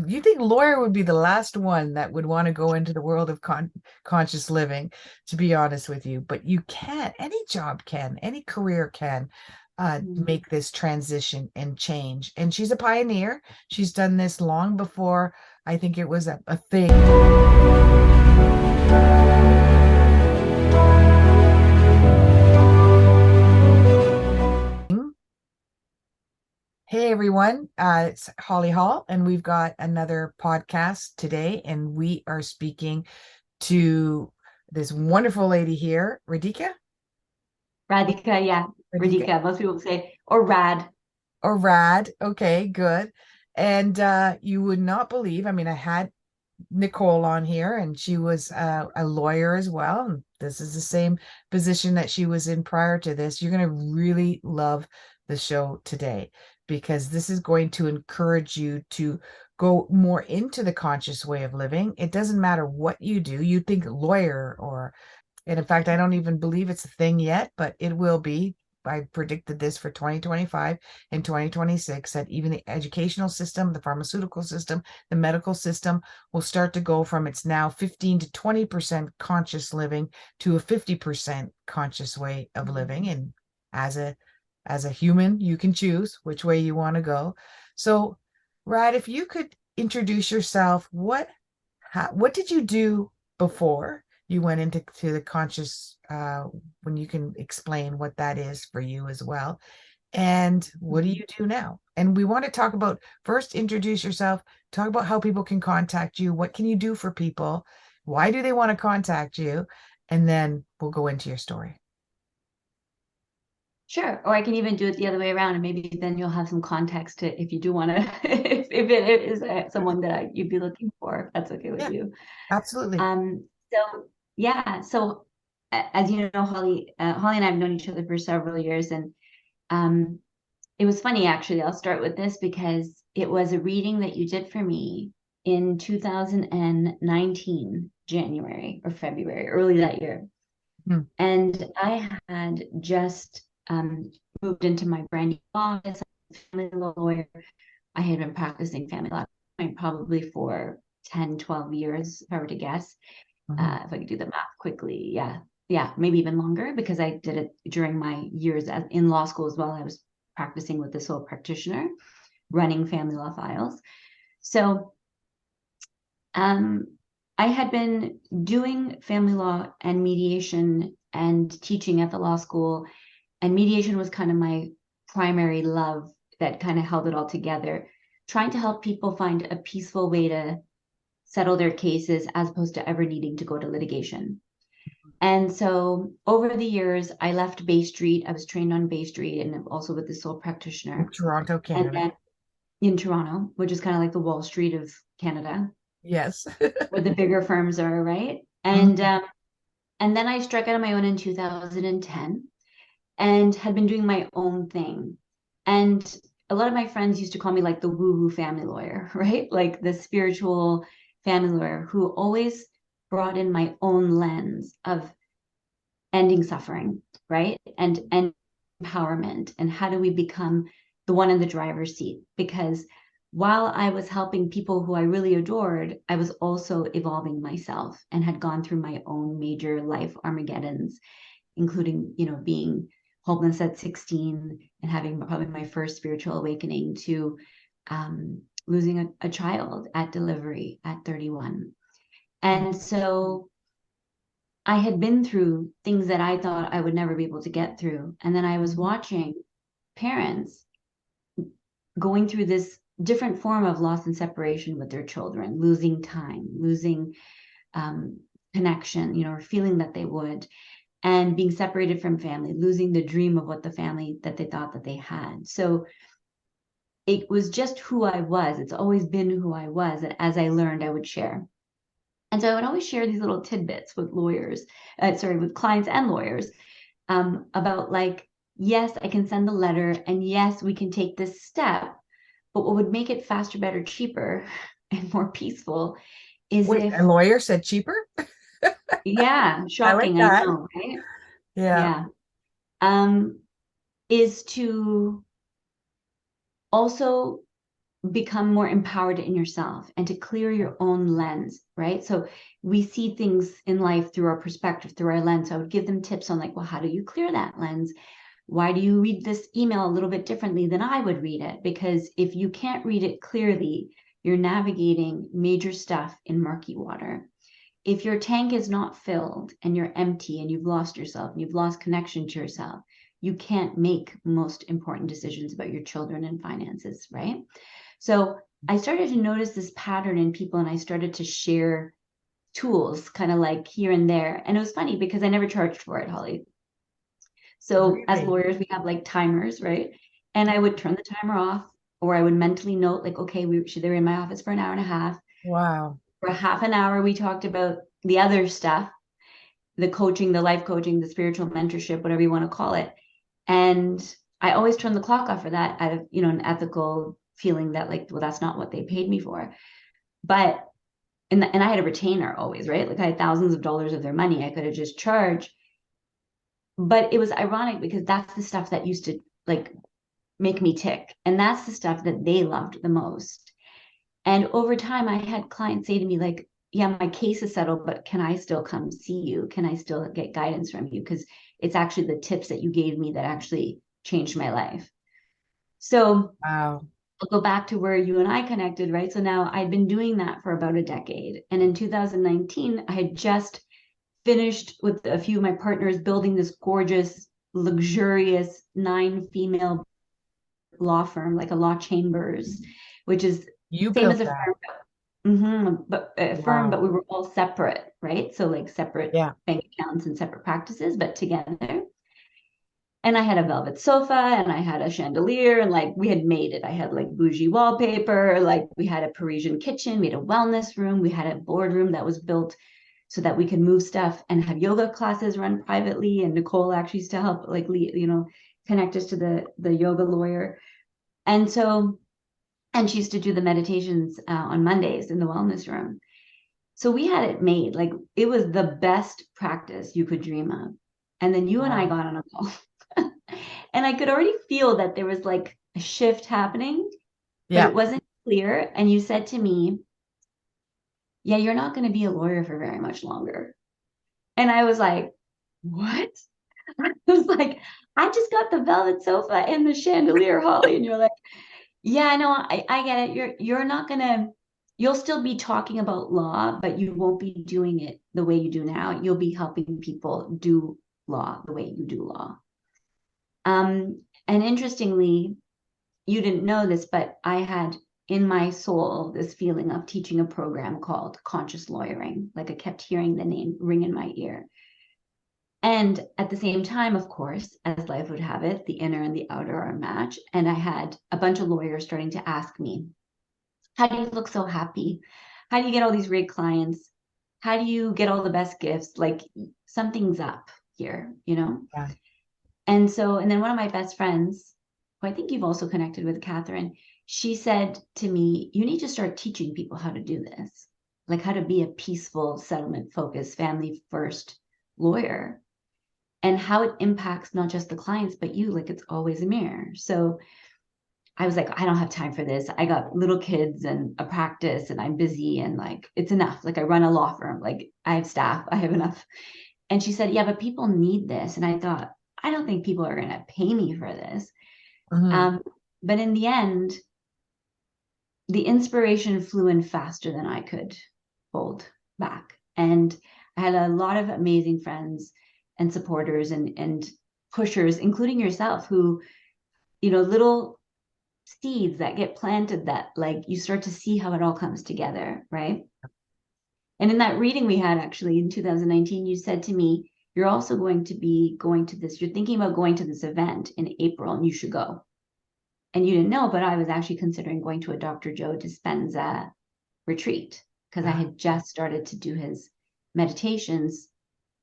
you think lawyer would be the last one that would want to go into the world of conscious living, to be honest with you. But you can, any job can, any career can Mm. make this transition and change. And she's a pioneer. She's done this long before I think it was a thing. Hey everyone, it's Holly Hall, and we've got another podcast today, and we are speaking to this wonderful lady here, Radhika. Radhika, yeah. Radhika Radhika. Most people say, or Rad. or Rad. Okay, good. And you would not believe, I mean, I had Nicole on here, and she was a lawyer as well. And this is the same position that she was in prior to this. You're going to really love the show today because this is going to encourage you to go more into the conscious way of living. It doesn't matter what you do. You think lawyer or, and in fact, I don't even believe it's a thing yet, but it will be. I predicted this for 2025 and 2026 that even the educational system, the pharmaceutical system, the medical system will start to go from its now 15 to 20% conscious living to a 50% conscious way of living. And as a human, you can choose which way you want to go. So, Rad, if you could introduce yourself, what did you do before you went into the conscious, when you can explain what that is for you as well, and what do you do now? And we want to talk about, first introduce yourself, talk about how people can contact you, what can you do for people, why do they want to contact you, and then we'll go into your story. Sure. Or I can even do it the other way around, and maybe then you'll have some context to if you do want to, if it is someone that you'd be looking for, if that's okay with Yeah, you. absolutely. So yeah. So as you know, Holly and I have known each other for several years, and um, it was funny actually. I'll start with this because it was a reading that you did for me in 2019, January or February, early that year. Hmm. And I had just moved into my brand new office, family law lawyer. I had been practicing family law probably for 10, 12 years, if I were to guess. Mhm. If I could do the math quickly, yeah. Yeah, maybe even longer because I did it during my years in law school as well. I was practicing with the sole practitioner, running family law files. So um, I had been doing family law and mediation and teaching at the law school, and mediation was kind of my primary love that kind of held it all together, trying to help people find a peaceful way to settle their cases as opposed to ever needing to go to litigation. And so over the years, I left Bay Street. I was trained on Bay Street and also with the sole In practitioner. Toronto, And Canada. then in Toronto, which is kind of like the Wall Street of Canada, Yes. where the bigger firms are, right? Mhm. And then I struck out on my own in 2010 and had been doing my own thing. And a lot of my friends used to call me like the woo-woo family lawyer, right? Like the spiritual family lawyer who always brought in my own lens of ending suffering, right? And empowerment. And how do we become the one in the driver's seat? Because while I was helping people who I really adored, I was also evolving myself and had gone through my own major life Armageddons, including, being homeless at 16 and having probably my first spiritual awakening to losing a child at delivery at 31. And so I had been through things that I thought I would never be able to get through. And then I was Mhm. watching parents going through this different form of loss and separation with their children, losing time, losing um, connection, or feeling that they would, and being separated from family, losing the dream of what the family that they thought that they had. So it was just who I was. It's always been who I was. And as I learned, I would share. And so I would always share these little tidbits with with clients and lawyers, about like, yes, I can send the letter, and yes, we can take this step. But what would make it faster, better, cheaper, and more peaceful is Wait, a if, lawyer said cheaper? yeah, I like shocking, I that. know, right? Yeah. Yeah. Um, is to also become more empowered in yourself and to clear your own lens, right? So we see things in life through our perspective, through our lens. So I would give them tips on like, well, how do you clear that lens? Why do you read this email a little bit differently than I would read it? Because if you can't read it clearly, you're navigating major stuff in murky water. If your tank is not filled and you're empty and you've lost yourself and you've lost connection to yourself, you can't make most important decisions about your children and finances, right? So I started to notice this pattern in people, and I started to share tools kind of like here and there. And it was funny because I never charged for it, Holly. So as Really? lawyers, we have like timers, right? And I would turn the timer off, or I would mentally note like, okay, they were in my office for an hour and a half. Wow. For half an hour, we talked about the other stuff, the coaching, the life coaching, the spiritual mentorship, whatever you want to call it. And I always turn the clock off for that out of, an ethical feeling that like, well, that's not what they paid me for. But, and I had a retainer always, right? Like I had thousands of dollars of their money. I could have just charged. But it was ironic because that's the stuff that used to like make me tick. And that's the stuff that they loved the most. And over time, I had clients say to me, like, yeah, my case is settled, but can I still come see you? Can I still get guidance from you? Because it's actually the tips that you gave me that actually changed my life. So Wow. I'll go back to where you and I connected, right? So now I'd been doing that for about a decade. And in 2019, I had just finished with a few of my partners building this gorgeous, luxurious 9 female law firm, like a law chambers, which is You same as built a that. firm, but a firm, but Wow. we were all separate, right? So like separate Yeah. bank accounts and separate practices, but together. And I had a velvet sofa and I had a chandelier, and like we had made it. I had like bougie wallpaper, like we had a Parisian kitchen, we had a wellness room, we had a boardroom that was built so that we could move stuff and have yoga classes run privately. And Nicole actually used to help like connect us to the yoga lawyer. And so, and she used to do the meditations on Mondays in the wellness room. So we had it made, like it was the best practice you could dream of. And then you and I Wow. got on a call. And I could already feel that there was like a shift happening, but Yeah. it wasn't clear. And you said to me, yeah, you're not going to be a lawyer for very much longer. And I was like, what? I was like, I just got the velvet sofa and the chandelier, Holly. And you're like, yeah, no, I get it. You're not gonna, you'll still be talking about law, but you won't be doing it the way you do now. You'll be helping people do law the way you do law. And interestingly, you didn't know this, but I had in my soul this feeling of teaching a program called conscious lawyering. Like I kept hearing the name ring in my ear. And at the same time, of course, as life would have it, the inner and the outer are a match. And I had a bunch of lawyers starting to ask me, how do you look so happy? How do you get all these great clients? How do you get all the best gifts? Like something's up here. Yeah. And so, and then one of my best friends, who I think you've also connected with, Catherine, she said to me, you need to start teaching people how to do this, like how to be a peaceful, settlement focused, family first lawyer, and how it impacts not just the clients, but you, like it's always a mirror. So I was like, I don't have time for this. I got little kids and a practice and I'm busy and like, it's enough. Like I run a law firm, like I have staff, I have enough. And she said, yeah, but people need this. And I thought, I don't think people are going to pay me for this. Hmm. Um, but in the end, the inspiration flew in faster than I could hold back. And I had a lot of amazing friends and supporters and pushers, including yourself, who, little seeds that get planted that like you start to see how it all comes together, right? And in that reading we had actually in 2019, you said to me, you're also going to be going to this, you're thinking about going to this event in April and you should go. And you didn't know, but I was actually considering going to a Dr. Joe Dispenza retreat because I Yeah. had just started to do his meditations,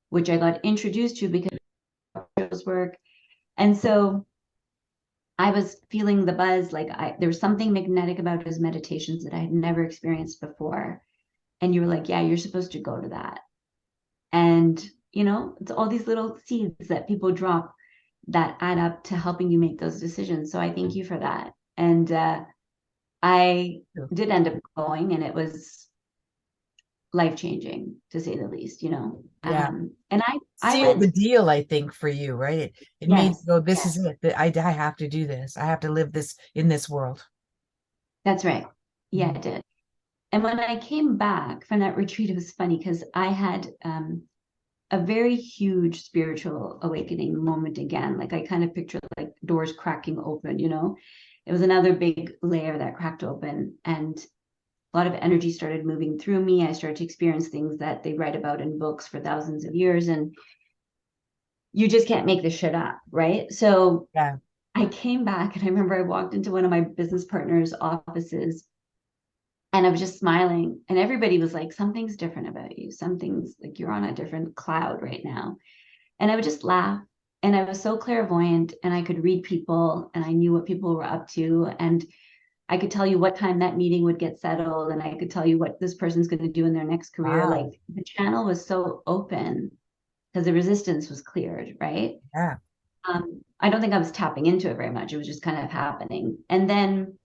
which I got introduced to because of Joe's work. And so I was feeling the buzz, like there was something magnetic about his meditations that I had never experienced before. And you were like, yeah, you're supposed to go to that. And, it's all these little seeds that people drop that add up to helping you make those decisions. So I thank you for that. And I True. did end up going, and it was life-changing, to say the least, you know. Yeah. And I Sealed the went, deal, I think, for you, right? It made yes, you go, this is yes, it. I have to do this. I have to live this in this world. that's right. Yeah, Mhm. it did. And when I came back from that retreat, it was funny because I had a very huge spiritual awakening moment again. Like I kind of picture like doors cracking open, you know. It was another big layer that cracked open, and a lot of energy started moving through me. I started to experience things that they write about in books for thousands of years, and you just can't make this shit up, right? So Yeah. I came back, and I remember I walked into one of my business partners' offices, and I was just smiling, and everybody was like, something's different about you. Something's like you're on a different cloud right now. And I would just laugh. And I was so clairvoyant, and I could read people, and I knew what people were up to. And I could tell you what time that meeting would get settled. And I could tell you what this person's going to do in their next career. Wow. Like the channel was so open because the resistance was cleared, right? Yeah. I don't think I was tapping into it very much. It was just kind of happening. And then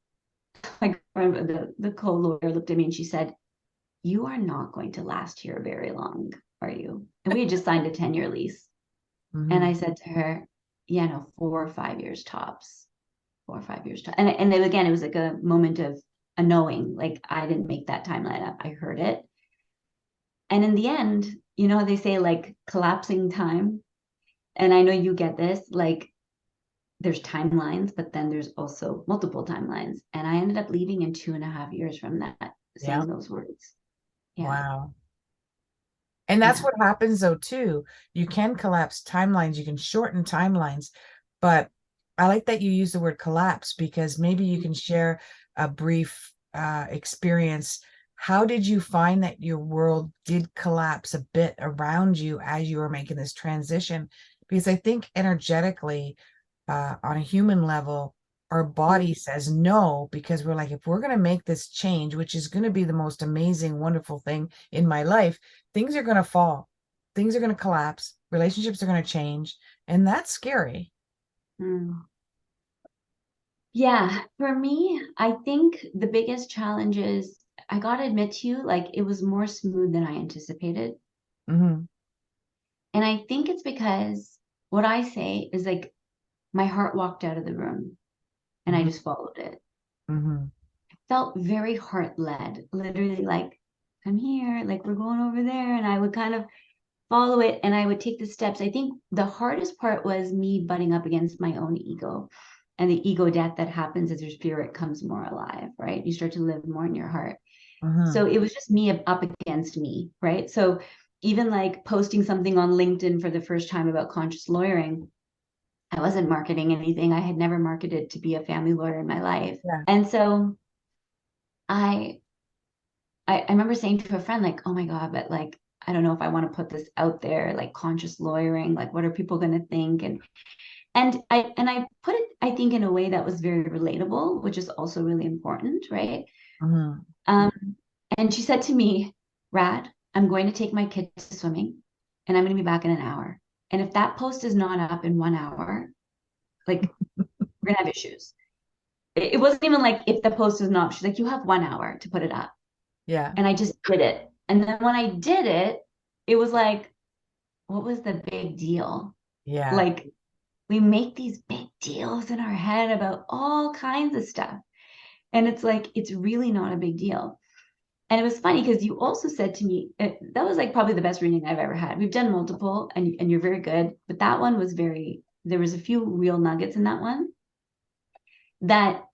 my girlfriend, the co-lawyer, looked at me and she said, "You are not going to last here very long, are you?" And we had just signed a 10-year lease. And Hmm. I said to her, "Yeah, no, 4 or 5 years tops, 4 or 5 years tops." And then again, it was like a moment of a knowing, like I didn't make that timeline up. I heard it. And in the end, you know, they say like collapsing time. And I know you get this, like there's timelines, but then there's also multiple timelines. And I ended up leaving in 2.5 years from that, Yeah. saying those words. Yeah. Wow. And that's Yeah. what happens though too. You can collapse timelines, you can shorten timelines, but I like that you use the word collapse because maybe you can share a brief experience. How did you find that your world did collapse a bit around you as you were making this transition? Because I think energetically, on a human level, our body says no because we're like, if we're going to make this change, which is going to be the most amazing, wonderful thing in my life, things are going to fall, things are going to collapse, relationships are going to change, and that's scary. Mm. Yeah, for me, I think the biggest challenge is I gotta admit to you, like it was more smooth than I anticipated. Hmm. And I think it's because what I say is like my heart walked out of the room and I Hmm. just followed it. Hmm. Felt very heart led, literally like, I'm here, like we're going over there. And I would kind of follow it and I would take the steps. I think the hardest part was me butting up against my own ego and the ego death that happens as your spirit comes more alive, right? You start to live more in your heart. Hmm. So it was just me up against me, right? So even like posting something on LinkedIn for the first time about conscious lawyering, I wasn't marketing anything. I had never marketed to be a family lawyer in my life. Yeah. And so I I remember saying to a friend, like, oh my God, but like, I don't know if I want to put this out there, like conscious lawyering, like what are people going to think? And I put it, I think, in a way that was very relatable, which is also really important, right? Hmm. Um, and she said to me, Rad, I'm going to take my kids swimming and I'm going to be back in an hour. And if that post is not up in 1 hour, like we're gonna have issues. It wasn't even like if the post is not up. She's like, you have 1 hour to put it up. Yeah. And I just did it. And then when I did it, it was like, what was the big deal? Yeah. Like we make these big deals in our head about all kinds of stuff. And it's like, it's really not a big deal. And it was funny because you also said to me, that was like probably the best reading I've ever had. We've done multiple and you're very good, but that one was very, there was a few real nuggets in that one that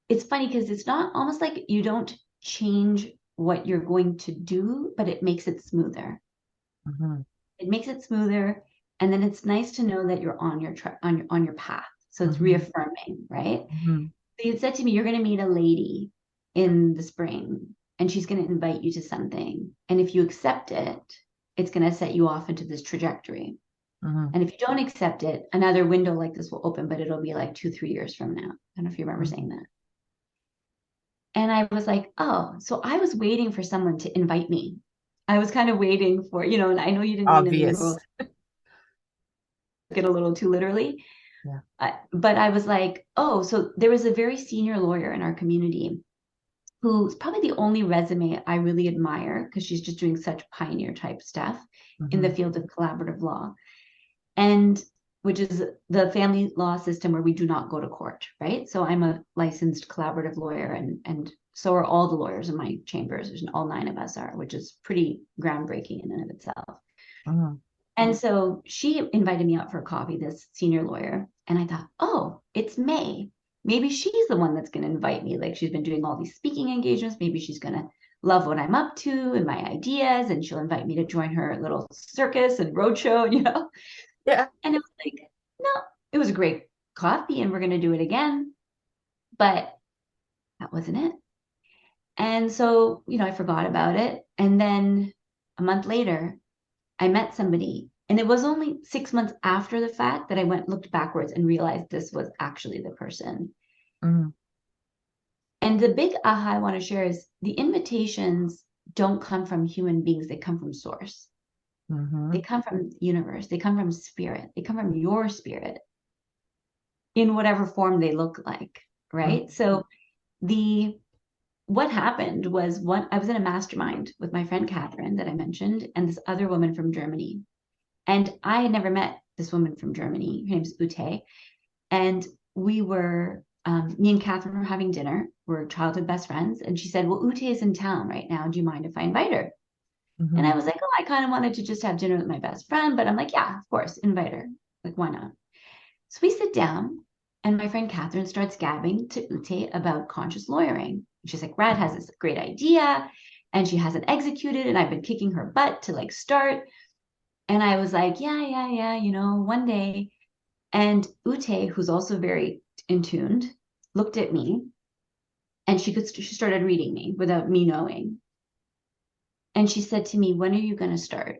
it's funny because it's not almost like you don't change what you're going to do, but it makes it smoother. Hmm. It makes it smoother. And then it's nice to know that you're on your on your path. So it's Hmm. reaffirming, right? Hmm. So you said to me, you're going to meet a lady in the spring and she's going to invite you to something. And if you accept it, it's going to set you off into this trajectory. Hmm. And if you don't accept it, another window like this will open, but it'll be like 2, 3 years from now. I don't know if you remember saying that. And I was like, oh, so I was waiting for someone to invite me. I was kind of waiting for, you know, and I know you didn't mean in the Obvious. literal, get a little too literally, Yeah. But I was like, oh, so there was a very senior lawyer in our community who's probably the only resume I really admire because she's just doing such pioneer type stuff in the Mm-hmm. field of collaborative law. And which is the family law system where we do not go to court, right? So I'm a licensed collaborative lawyer, and so are all the lawyers in my chambers. There's all 9 of us are, which is pretty groundbreaking in and of itself. Mm-hmm. And so she invited me out for a coffee, this senior lawyer. And I thought, oh, it's May. Maybe she's the one that's going to invite me. Like she's been doing all these speaking engagements. Maybe she's going to love what I'm up to and my ideas. And she'll invite me to join her little circus and roadshow, you know? Yeah. And it was like, no, it was a great coffee and we're going to do it again. But that wasn't it. And so, I forgot about it. And then a month later, I met somebody, and it was only 6 months after the fact that I looked backwards and realized this was actually the person. Mm-hmm. And the big aha I want to share is the invitations don't come from human beings, they come from source. Mm-hmm. They come from the universe, they come from spirit, they come from your spirit in whatever form they look like, right? So the what happened was I was in a mastermind with my friend Catherine that I mentioned, and this other woman from Germany. And I had never met this woman from Germany. Her name's Ute. And we were, me and Catherine were having dinner. We're childhood best friends. And she said, well, Ute is in town right now. Do you mind if I invite her? And Mm-hmm. I was like, oh, I kind of wanted to just have dinner with my best friend. But I'm like, yeah, of course, invite her. Like, why not? So we sit down, and my friend Catherine starts gabbing to Ute about conscious lawyering. She's like, Rad has this great idea, and she hasn't executed, and I've been kicking her butt to like start. And I was like, yeah, one day. And Ute, who's also very in tuned, looked at me and she started reading me without me knowing. And she said to me, when are you going to start?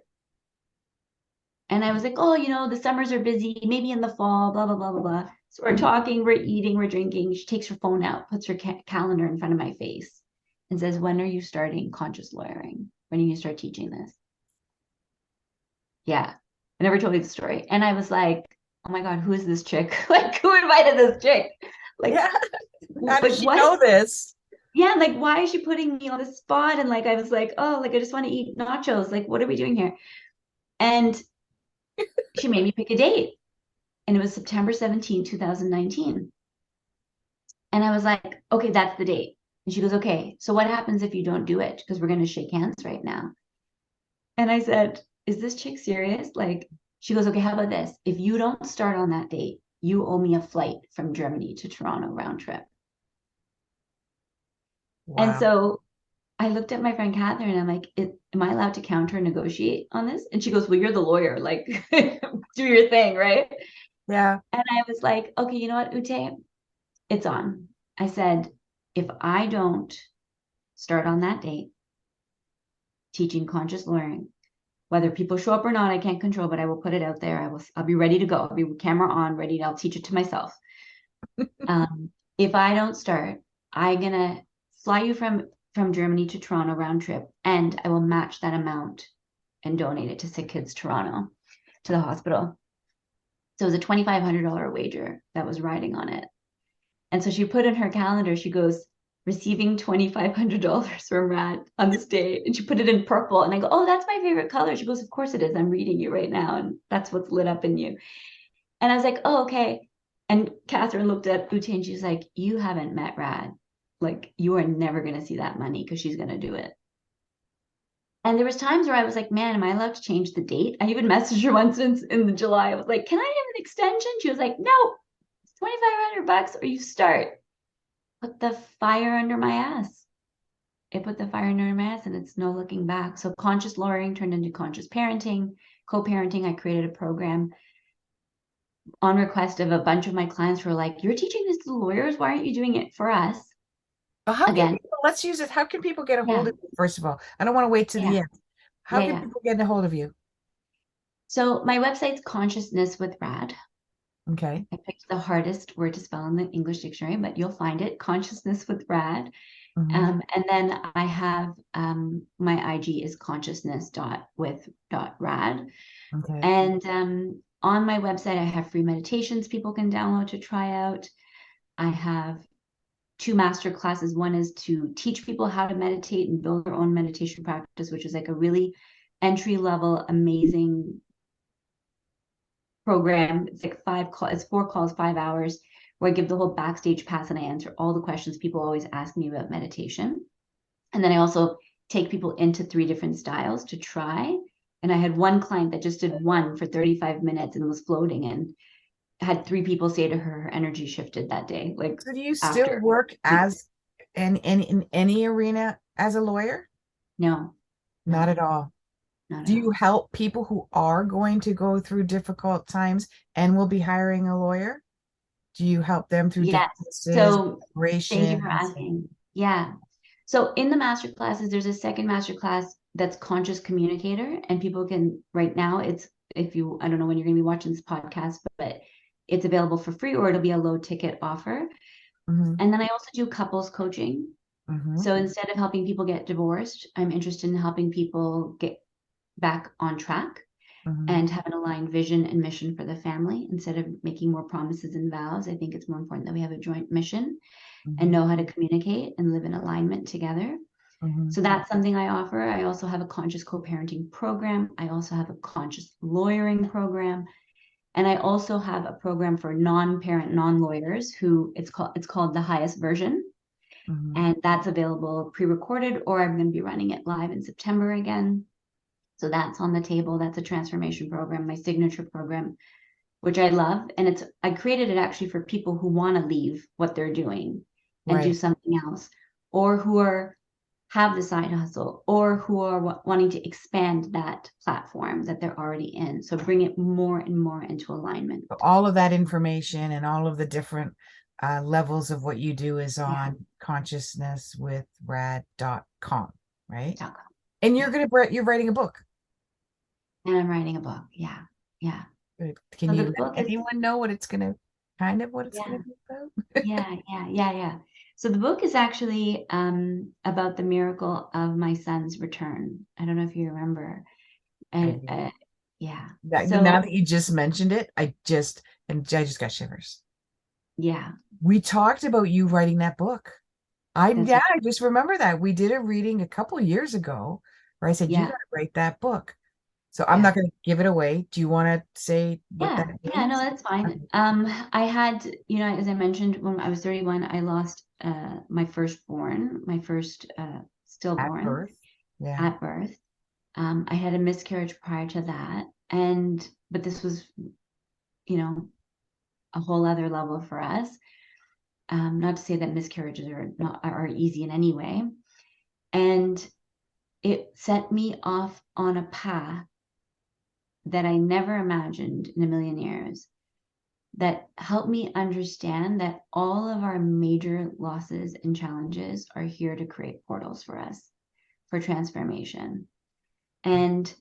And I was like, oh, the summers are busy, maybe in the fall, blah, blah, blah, blah, blah. So we're talking, we're eating, we're drinking. She takes her phone out, puts her calendar in front of my face and says, when are you starting conscious lawyering? When are you going to start teaching this? Yeah. I never told you the story. And I was like, oh my God, who is this chick? Like, who invited this chick? Like, Yeah. How does she what? know this? Yeah, like, why is she putting me on the spot? And like, I was like, oh, like, I just want to eat nachos. Like, what are we doing here? And she made me pick a date. And it was September 2019. And I was like, okay, that's the date. And she goes, okay, so what happens if you don't do it? Because we're going to shake hands right now. And I said, is this chick serious? Like, she goes, okay, how about this? If you don't start on that date, you owe me a flight from Germany to Toronto round trip. And Wow. so I looked at my friend Catherine and I'm like, am I allowed to counter negotiate on this? And she goes, well, you're the lawyer. Like, do your thing, right? Yeah. And I was like, okay, you know what, Ute? It's on. I said, if I don't start on that date teaching conscious lawyering, whether people show up or not, I can't control, but I will put it out there. I'll be ready to go. I'll be camera on, ready. I'll teach it to myself. If I don't start, I'm gonna fly you from Germany to Toronto round trip, and I will match that amount and donate it to Sick Kids Toronto, to the hospital. So it was a $2,500 wager that was riding on it. And so she put in her calendar, she goes, receiving $2,500 from Rad on this day. And she put it in purple. And I go, oh, that's my favorite color. She goes, of course it is. I'm reading you right now. And that's what's lit up in you. And I was like, oh, okay. And Catherine looked at Ute and she's like, you haven't met Rad. Like, you are never going to see that money because she's going to do it. And there was times where I was like, man, am I allowed to change the date? I even messaged her once in the July. I was like, can I have an extension? She was like, no, it's $2,500 or you start. Put the fire under my ass. It put the fire under my ass and it's no looking back. So conscious lawyering turned into conscious parenting, co-parenting. I created a program on request of a bunch of my clients who were like, you're teaching this to lawyers. Why aren't you doing it for us? Well, how can Again, people, let's use it. How can people get a hold yeah, of you, first of all? I don't want to wait to the yeah, end. How yeah, can yeah. people get a hold of you? So my website's Consciousness with Rad. Okay. I picked the hardest word to spell in the English dictionary, but you'll find it, Consciousness with Rad. Mm-hmm. And then I have my IG is consciousness.with.rad. Okay. And on my website, I have free meditations people can download to try out. I have 2 master classes. One is to teach people how to meditate and build their own meditation practice, which is like a really entry level, amazing program. It's like 4 calls, 5 hours, where I give the whole backstage pass and I answer all the questions people always ask me about meditation. And then I also take people into 3 different styles to try. And I had one client that just did one for 35 minutes and was floating, and had 3 people say to her, her energy shifted that day. Like, So do you still after. work as in any arena as a lawyer? No, Not no, at all. not Do at you all. help people who are going to go through difficult times and will be hiring a lawyer? Do you help them through Yes. divorces, So thank you for separations? asking. Yeah. So in the master classes, there's a second master class that's conscious communicator, and people can, right now, it's, if you, I don't know when you're going to be watching this podcast, but it's available for free, or it'll be a low ticket offer. Hmm. And then I also do couples coaching. Hmm. So instead of helping people get divorced, I'm interested in helping people get back on track Hmm. and have an aligned vision and mission for the family. Instead of making more promises and vows, I think it's more important that we have a joint mission and Hmm. know how to communicate and live in alignment together. Hmm. So that's something I offer. I also have a conscious co-parenting program. I also have a conscious lawyering program. And I also have a program for non-parent, non-lawyers who it's called the highest version. Hmm. And that's available pre-recorded, or I'm going to be running it live in September again. So that's on the table. That's a transformation program, my signature program, which I love. And I created it actually for people who want to leave what they're doing and do Right. something else, or who have the side hustle, or who are wanting to expand that platform that they're already in. So bring it more and more into alignment. So all of that information and all of the different levels of what you do is Yeah. on consciousnesswithrad.com, right? .com. And Yeah. you're writing a book. And I'm writing a book. Yeah. Yeah. Can So you the let book is, anyone know what it's gonna what it's yeah. gonna be about? Yeah. So the book is actually about the miracle of my son's return. I don't know if you remember. I And do. yeah. Now So that you just mentioned it, I just got shivers. yeah, We talked about you writing that book. that's right. I just remember that. We did a reading a couple of years ago where I said, you Yeah. gotta write that book. So I'm Yeah. not gonna give it away. Do you want to say what Yeah. that Yeah. No, means? that's fine. Okay. I had, as I mentioned, when I was 31, I lost my firstborn, my first At stillborn birth. Yeah. at birth. I had a miscarriage prior to that. But this was, you know, a whole other level for us. Not to say that miscarriages are easy in any way. And it set me off on a path that I never imagined in a million years, that helped me understand that all of our major losses and challenges are here to create portals for us for transformation. And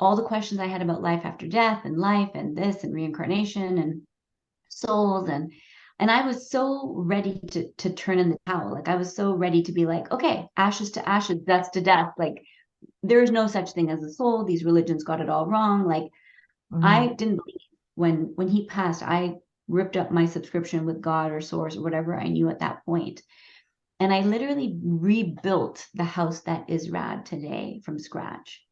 all the questions I had about life after death and life and this and reincarnation and souls, and I was so ready to turn in the towel. Like, I was so ready to be like, okay, ashes to ashes, dust to dust. Like, there is no such thing as a soul. These religions got it all wrong. Like, Hmm. I didn't believe, when he passed, I ripped up my subscription with God or source or whatever I knew at that point. And I literally rebuilt the house that is Rad today from scratch.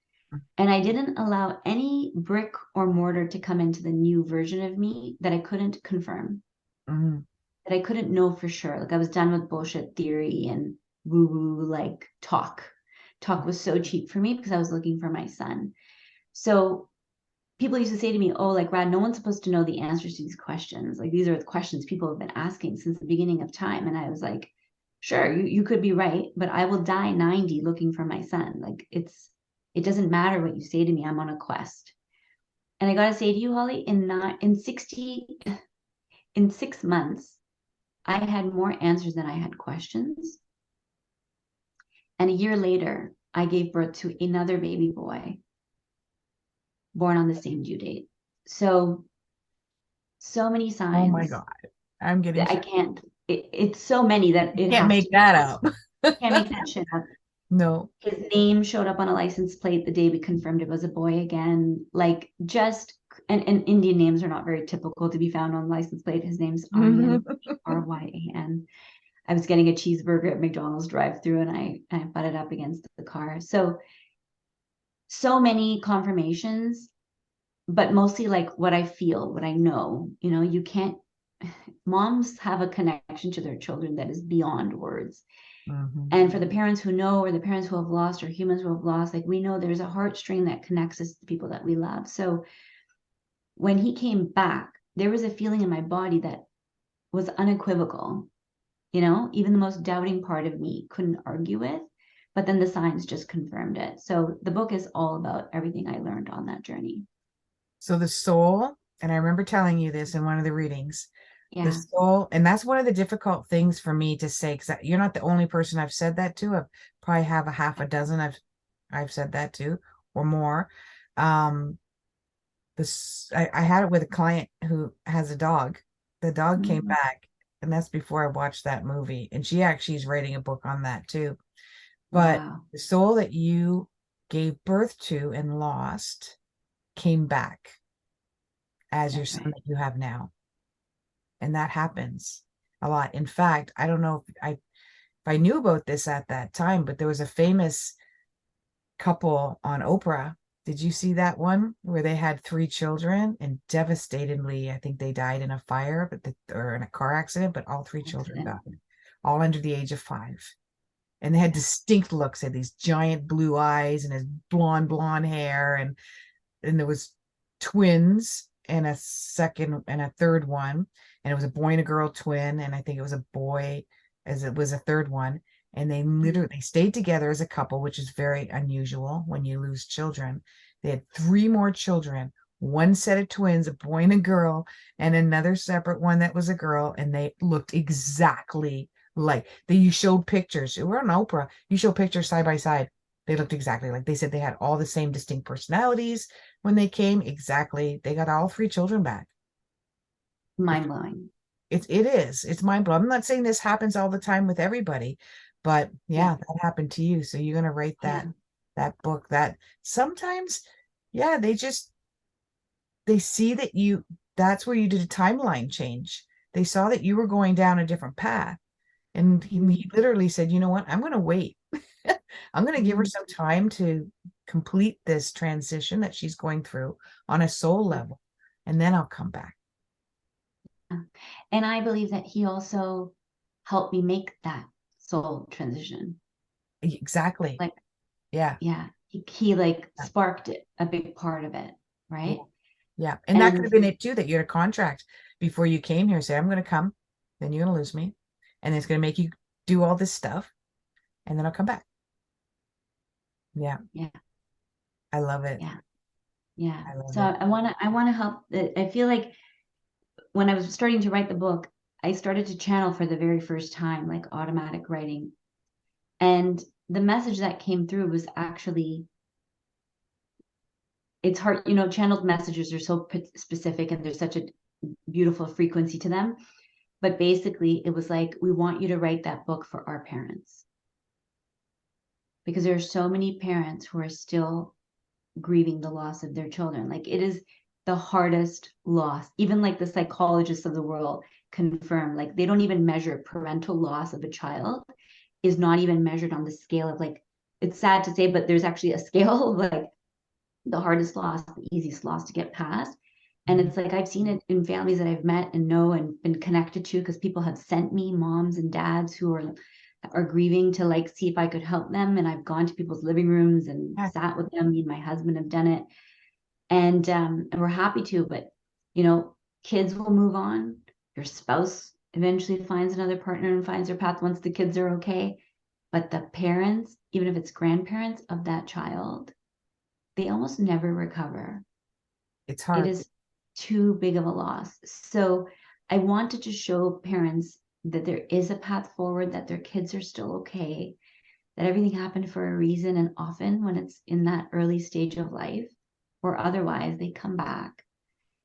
And I didn't allow any brick or mortar to come into the new version of me that I couldn't confirm, Hmm. that I couldn't know for sure. Like, I was done with bullshit theory and woo woo, like talk. Talk was so cheap for me because I was looking for my son. So people used to say to me, oh, like, Rad, no one's supposed to know the answers to these questions. Like, these are the questions people have been asking since the beginning of time. And I was like, sure, you could be right, but I will die 90 looking for my son. Like, it doesn't matter what you say to me. I'm on a quest. And I gotta say to you, Holly, in 6 months, I had more answers than I had questions. And a year later, I gave birth to another baby boy born on the same due date. So many Oh my signs God. I'm getting that I shivers. can't, it's so many that You it can't has make to be that true. up. Can't make that shit up. No. His name showed up on a license plate the day we confirmed it was a boy again. Like, just and Indian names are not very typical to be found on license plate. His name's Aryan, Ryan. I was getting a cheeseburger at McDonald's drive-through, and I butted up against the car. So many confirmations, but mostly like what I feel, what I know. You know, you can't. Moms have a connection to their children that is beyond words. And for the parents who know, or the parents who have lost, or humans who have lost, like we know there's a heartstring that connects us to the people that we love. So when he came back, there was a feeling in my body that was unequivocal. You know, even the most doubting part of me couldn't argue with, but then the signs just confirmed it. So the book is all about everything I learned on that journey. So the soul, and I remember telling you this in one of the readings, the Yeah. soul, and that's one of the difficult things for me to say, because you're not the only person I've said that to. I probably have a half a dozen I've said that to, or more. I had it with a client who has a dog. The dog came Mhm. back, and that's before I watched that movie. And she actually is writing a book on that too. But Wow. the soul that you gave birth to and lost came back as your That's son right. that you have now. And that happens a lot. In fact, I don't know if I knew about this at that time, but there was a famous couple on Oprah. Did you see that one where they had three children and devastatedly, I think they died in a fire, or in a car accident, but all three children Accident. died, all under the age of 5. And they had distinct looks, they had these giant blue eyes and his blonde hair, and there was twins and a second and a third one, and it was a boy and a girl twin, and I think it was a boy as it was a third one. And they literally stayed together as a couple, which is very unusual when you lose children. They had 3 more children, one set of twins, a boy and a girl, and another separate one that was a girl, and they looked exactly like you showed pictures. We're on Oprah. You show pictures side by side. They looked exactly like. They said they had all the same distinct personalities when they came. Exactly. They got all 3 children back. Mind blowing. It's mind blowing. I'm not saying this happens all the time with everybody, but Yeah. yeah, that happened to you. So you're gonna write Yeah. that book. That sometimes, yeah, they see that that's where you did a timeline change. They saw that you were going down a different path. And he literally said, you know what? I'm going to wait. I'm going to give her some time to complete this transition that she's going through on a soul level, and then I'll come back. And I believe that he also helped me make that soul transition. Exactly. Like, Yeah. yeah, he like sparked it, a big part of it, Yeah. right? Yeah. And that could And have been it too, that you had a contract before you came here. Say, I'm going to come, then you're going to lose me. And it's going to make you do all this stuff. And then I'll come back. Yeah. yeah, I love it. yeah, yeah. I love So it. I want to help. I feel like when I was starting to write the book, I started to channel for the very first time, like automatic writing. And the message that came through was actually, it's hard, channeled messages are so specific and there's such a beautiful frequency to them. But basically, it was like, we want you to write that book for our parents. Because there are so many parents who are still grieving the loss of their children. Like it is the hardest loss. Even like the psychologists of the world confirm, like they don't even measure parental loss of a child is not even measured on the scale of like, it's sad to say, but there's actually a scale of like the hardest loss, the easiest loss to get past. And Mhm. it's like I've seen it in families that I've met and know and been connected to because people have sent me moms and dads who are grieving to like see if I could help them. And I've gone to people's living rooms and Yeah. sat with them. Me and my husband have done it. And we're happy to, but kids will move on. Your spouse eventually finds another partner and finds their path once the kids are okay. But the parents, even if it's grandparents of that child, they almost never recover. It's It hard. is too big of a loss. So I wanted to show parents that there is a path forward, that their kids are still okay, that everything happened for a reason. And often when it's in that early stage of life or otherwise, they come back.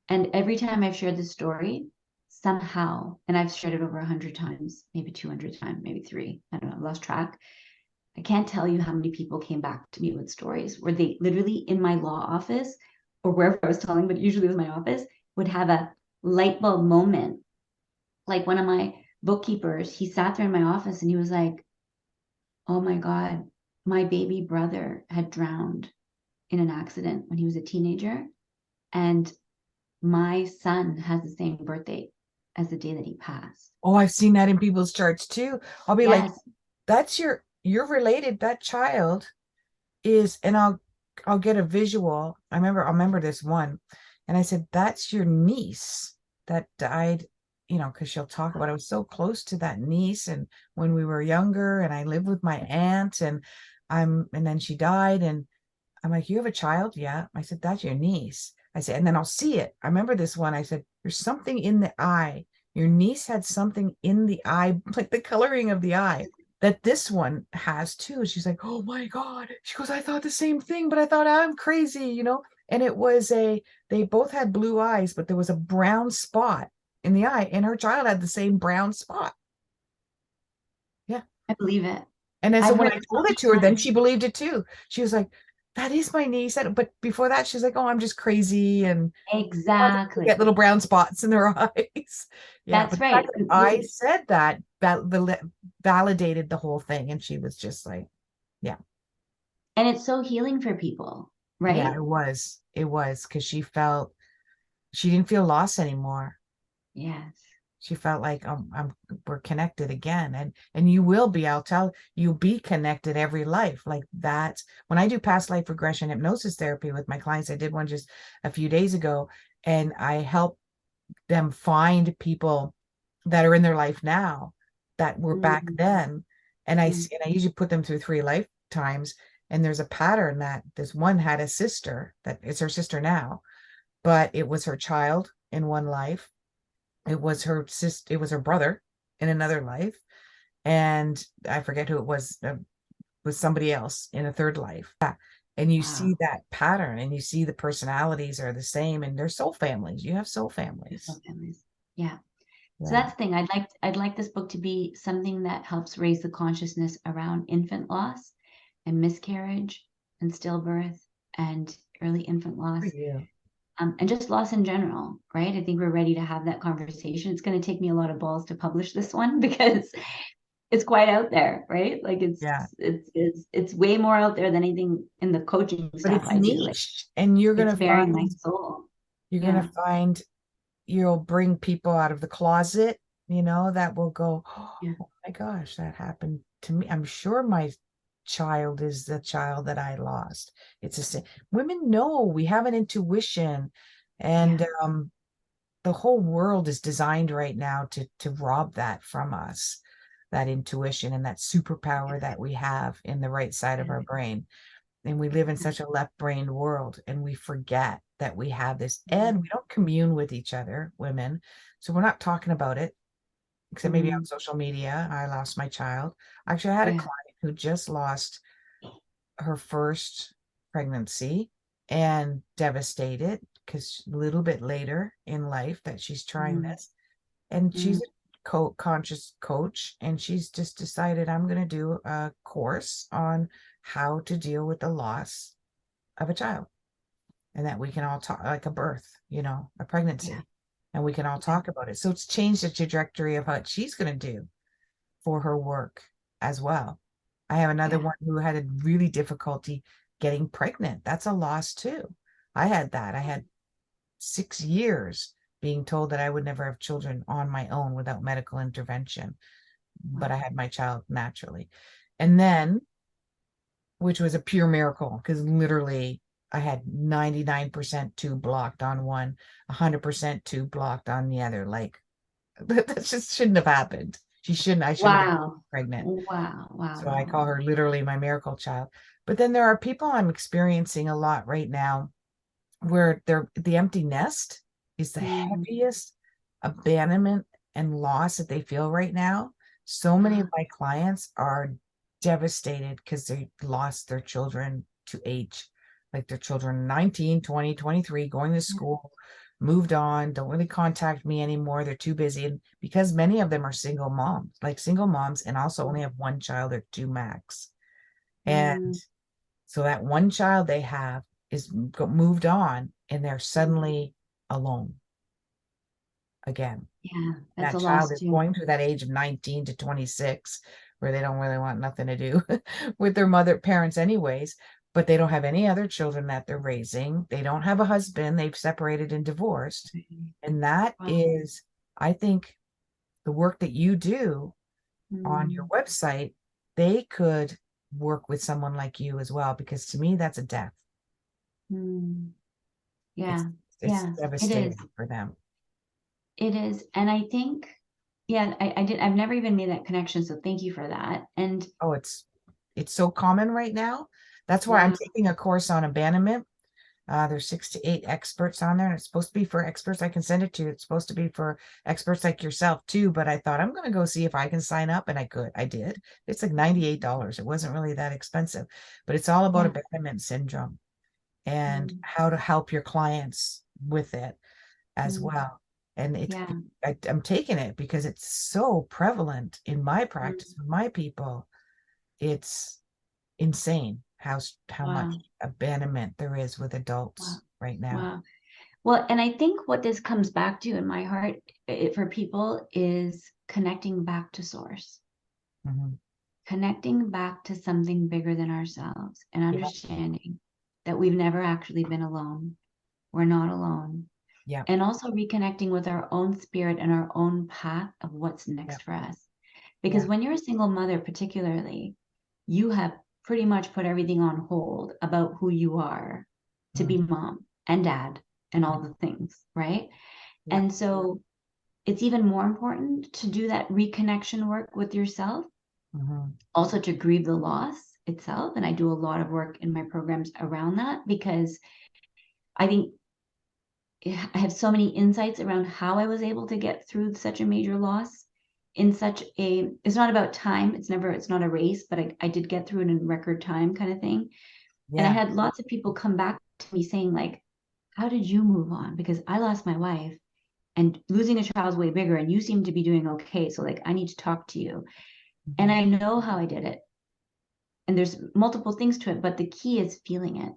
And every time I've shared this story, somehow, and I've shared it over 100 times, maybe 200 times, maybe 3, I don't know, I've lost track. I can't tell you how many people came back to me with stories where they literally in my law office or wherever I was telling, but usually it was my office, would have a light bulb moment. Like one of my bookkeepers, he sat there in my office and he was like, oh my God, my baby brother had drowned in an accident when he was a teenager. And my son has the same birthday as the day that he passed. Oh, I've seen that in people's charts too. I'll be like, Yes. that's you're related. That child is, and I'll get a visual. I'll remember this one. And I said, that's your niece that died, because she'll talk about I was so close to that niece and when we were younger and I lived with my aunt and then she died and I'm like, you have a child? Yeah. I said, that's your niece. I said, and then I'll see it. I remember this one. I said, there's something in the eye. Your niece had something in the eye, like the coloring of the eye that this one has too. She's like, oh my God. She goes, I thought the same thing, but I thought I'm crazy. And they both had blue eyes, but there was a brown spot in the eye, and her child had the same brown spot. Yeah. I believe it. And then so I've when heard I it so told it many to her, then times. she believed it too. She was like, that is my niece. But before that, she's like, oh, I'm just crazy. And they get Exactly. little brown spots in their eyes. Yeah. But That's the fact right. that I said that validated the whole thing. And she was just like, yeah, And it's so healing for people, yeah, right? it was. It was because she didn't feel lost anymore. Yes. She felt like we're connected again, and you will be. I'll tell you'll be connected every life like that. When I do past life regression hypnosis therapy with my clients, I did one just a few days ago, and I help them find people that are in their life now that were back Mm, then, and I mm, see, and I usually put them through 3 lifetimes, and there's a pattern that this one had a sister that is her sister now, but it was her child in one life, it was her sister, it was her brother in another life, and I forget who it was somebody else in a third life. Yeah. And you see wow. that pattern and you see the personalities are the same and they're soul families. You have soul Beautiful families. families. Yeah. So Yeah. that's the thing. I'd like this book to be something that helps raise the consciousness around infant loss and miscarriage and stillbirth and early infant For loss, you. and just loss in general, right? I think we're ready to have that conversation. It's going to take me a lot of balls to publish this one because it's quite out there, right? Like Yeah. it's way more out there than anything in the coaching But stuff it's I do. Like niche and it's bearing my soul. you're Yeah. gonna find you'll bring people out of the closet, that will go, Yeah. oh my gosh, that happened to me. I'm sure my child is the child that I lost. It's a sin. Women know we have an intuition, Yeah. and the whole world is designed right now to rob that from us, that intuition and that superpower that we have in the right side of Yeah. our brain. And we live in such a left-brained world, and we forget that we have this, and we don't commune with each other, women. So we're not talking about it, except maybe on Mm, social media. I lost my child. Actually, I had a yeah. client who just lost her first pregnancy and devastated because a little bit later in life that she's trying Mm, this. And she's mm, a conscious coach, and she's just decided I'm going to do a course on how to deal with the loss of a child, and that we can all talk like a birth, a yeah. pregnancy, and we can all Yeah. talk about it. So it's changed the trajectory of what she's going to do for her work as well. I have another Yeah. one who had a really difficulty getting pregnant. That's a loss too. I had that. I had 6 years being told that I would never have children on my own without medical intervention, but Wow. I had my child naturally. And then, which was a pure miracle, because literally I had 99% tube blocked on one, 100% tube blocked on the other. Like, that just shouldn't have happened. I shouldn't have been Wow. pregnant. Wow. Wow. So I Wow. call her literally my miracle child. But then there are people I'm experiencing a lot right now where the empty nest is the Mm, heaviest abandonment and loss that they feel right now. So many of ah, my clients are devastated because they lost their children to age, like their children 19, 20, 23, going to yeah. school, moved on, don't really contact me anymore. They're too busy. And because many of them are single moms, and also only have one child or two max. And Mm, so that one child they have is moved on, and they're suddenly alone again. Yeah, that's That a child loss is too. going through that age of 19 to 26 where they don't really want nothing to do with their mother parents anyways, but they don't have any other children that they're raising. They don't have a husband. They've separated and divorced. Mhm. And that Wow. is, I think, the work that you do on your Mm, website, they could work with someone like you as well, because to me, that's a death. mm. It's Yeah, it's yeah, it is. devastating for them. It is. And I think, yeah, I've never even made that connection. So thank you for that. And Oh, it's so common right now. That's why I'm wow, taking a course on abandonment. There's 6 to 8 experts on there, and it's supposed to be for experts. I can send it to you. It's supposed to be for experts like yourself too. But I thought I'm going to go see if I can sign up, and I could. I did. It's like $98. It wasn't really that expensive, but it's all about yeah, abandonment syndrome and mm, how to help your clients with it as mm, well. And yeah, I'm taking it because it's so prevalent in my practice mm, with my people. It's insane how much wow, abandonment there is with wow, adults right now. wow. Well, and I think what this comes back to in my heart for people is connecting back to source, Mhm. connecting back to something bigger than ourselves, and Yeah, understanding that we've never actually been alone. We're not alone. yeah, And also reconnecting with our own spirit and our own path of what's yeah, next for us. Because yeah. when you're a single mother, particularly, you have pretty much put everything on hold about who you are to be Mhm. mom and dad and Yeah, all the things, right? yeah. And so it's even more important to do that reconnection work with yourself, Mhm. also to grieve the loss itself. And I do a lot of work in my programs around that because I think I have so many insights around how I was able to get through such a major loss in such a, it's not about time. It's not a race, but I did get through it in record time kind of thing. And I Yeah. had lots of people come back to me saying like, how did you move on? Because I lost my wife and losing a child is way bigger and you seem to be doing okay. So like, I need to talk to you. And Mhm. I know how I did it. And there's multiple things to it, but the key is feeling it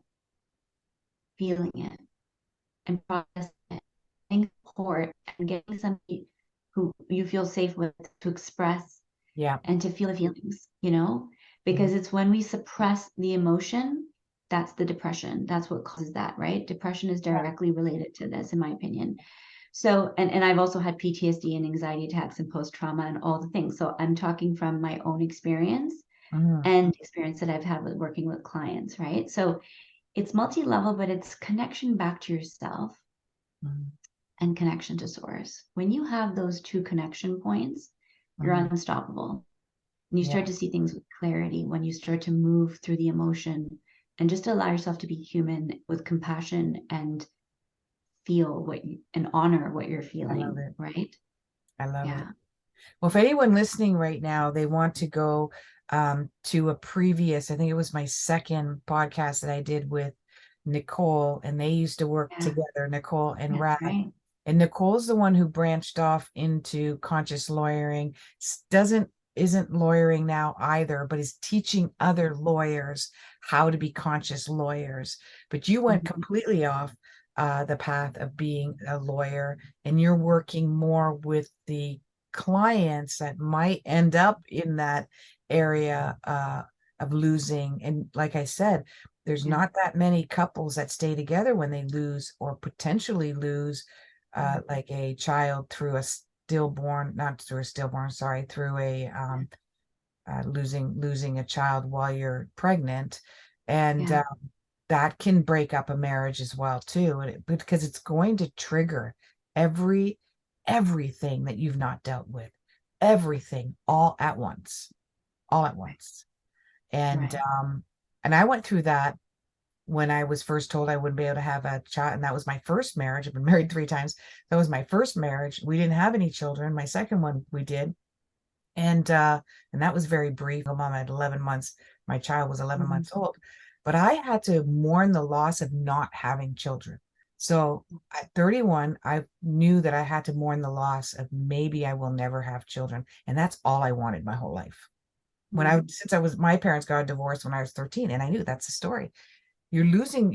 and processing it, getting support and getting somebody who you feel safe with to express Yeah. and to feel the feelings, you know, Mhm. because it's when we suppress the emotion, that's the depression. That's what causes that, right? Depression is Yeah. directly related to this, in my opinion. So, and I've also had PTSD and anxiety attacks and post trauma and all the things. So I'm talking from my own experience Mhm. and experience that I've had with working with clients, right? So it's multi-level, but it's connection back to yourself Mhm. and connection to source. When you have those two connection points, you're Mhm. unstoppable. And you start Yeah. to see things with clarity when you start to move through the emotion and just allow yourself to be human with compassion and feel what you and honor what you're I love feeling, it. right? I love it. Yeah. Well, if anyone listening right now, they want to go to a previous, I think it was my second podcast that I did with Nicole, and they used to work Yeah. together, Nicole and That's Rad. right. And Nicole's the one who branched off into conscious lawyering. Doesn't isn't lawyering now either, but is teaching other lawyers how to be conscious lawyers. But you went Mhm. completely off the path of being a lawyer, and you're working more with the clients that might end up in that area of losing. And like I said, there's Yeah. not that many couples that stay together when they lose or potentially lose like a child through a stillborn, not through a stillborn, sorry, through a losing a child while you're pregnant, and Yeah. that can break up a marriage as well too, because it's going to trigger every everything that you've not dealt with, everything all at once, and Right. um, and I went through that when I was first told I wouldn't be able to have a child. And that was my first marriage. I've been married 3 times. That was my first marriage. We didn't have any children. My second one we did. And that was very brief. My mom had 11 months. My child was 11 Mhm. months old. But I had to mourn the loss of not having children. So at 31, I knew that I had to mourn the loss of maybe I will never have children. And that's all I wanted my whole life. Mm. Since I was, my parents got divorced when I was 13, and I knew that's the story. You're losing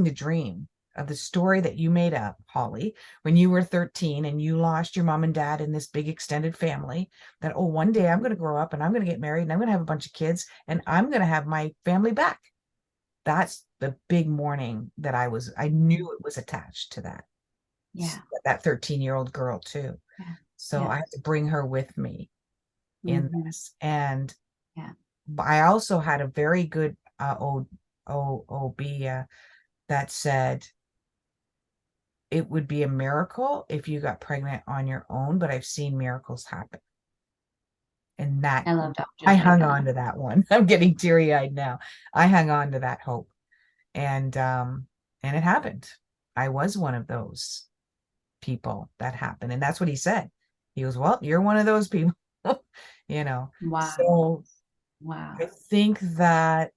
the dream of the story that you made up, Holly, when you were 13 and you lost your mom and dad in this big extended family, that, oh, one day I'm going to grow up and I'm going to get married and I'm going to have a bunch of kids and I'm going to have my family back. That's the big mourning that I knew it was attached to that. Yeah. That 13-year-old girl too. Yeah. So Yeah. I had to bring her with me in this. And Yeah. I also had a very good OB that said it would be a miracle if you got pregnant on your own, but I've seen miracles happen. And that I love that. I Just like hung that. on to that one. I'm getting teary-eyed now. I hung on to that hope. And it happened. I was one of those people that happened. And that's what he said. He goes, well, you're one of those people, you know. Wow. So Wow. I think that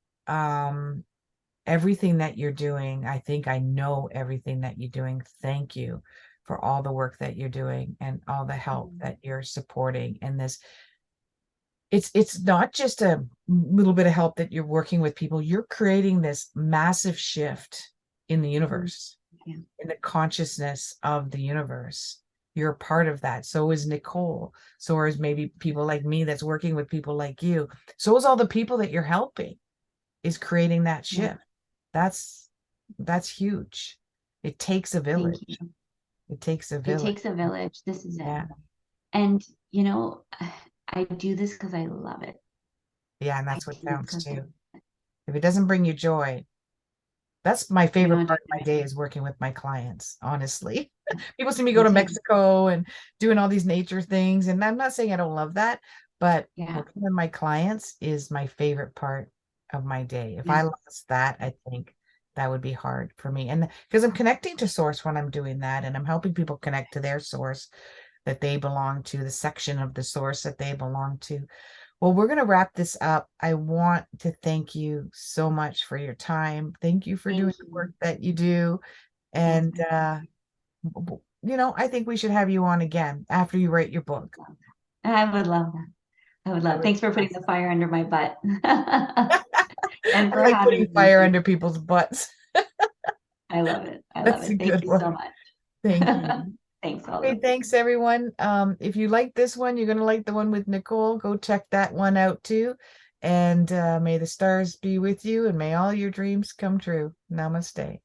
everything that you're doing, I think I know everything that you're doing. Thank you for all the work that you're doing and all the help that you're supporting in this. It's not just a little bit of help that you're working with people. You're creating this massive shift in the universe, Yeah. in the consciousness of the universe. You're a part of that. So is Nicole. So is maybe people like me that's working with people like you. So is all the people that you're helping is creating that Yeah. shift. That's huge. It takes a Thank village. you. It takes a It village. takes a village. This is it. Yeah. And, I do this because I love it. Yeah. And I that's what do it counts because too. If it doesn't bring you joy, that's my you favorite know, part of my day is working with my clients, honestly. yeah, People see me go me to too. Mexico and doing all these nature things. And I'm not saying I don't love that, but Yeah. working with my clients is my favorite part of my day. If Yeah. I lost that, I think that would be hard for me. And because I'm connecting to source when I'm doing that, and I'm helping people connect to their source that they belong to, the section of the source that they belong to. Well, we're going to wrap this up. I want to thank you so much for your time. Thank you for doing Thank the you. work that you do. Yes, And, I think we should have you on again after you write your book. I would love that. I would That love. would be Thanks for putting the awesome. fire under my butt and I for like putting having fire me. under people's butts. I love it. I love That's a it. Thank good you so one. much. Thank you. Thanks, Okay, Holly. thanks everyone. If you like this one, you're gonna like the one with Nicole. Go check that one out too. And may the stars be with you and may all your dreams come true. Namaste.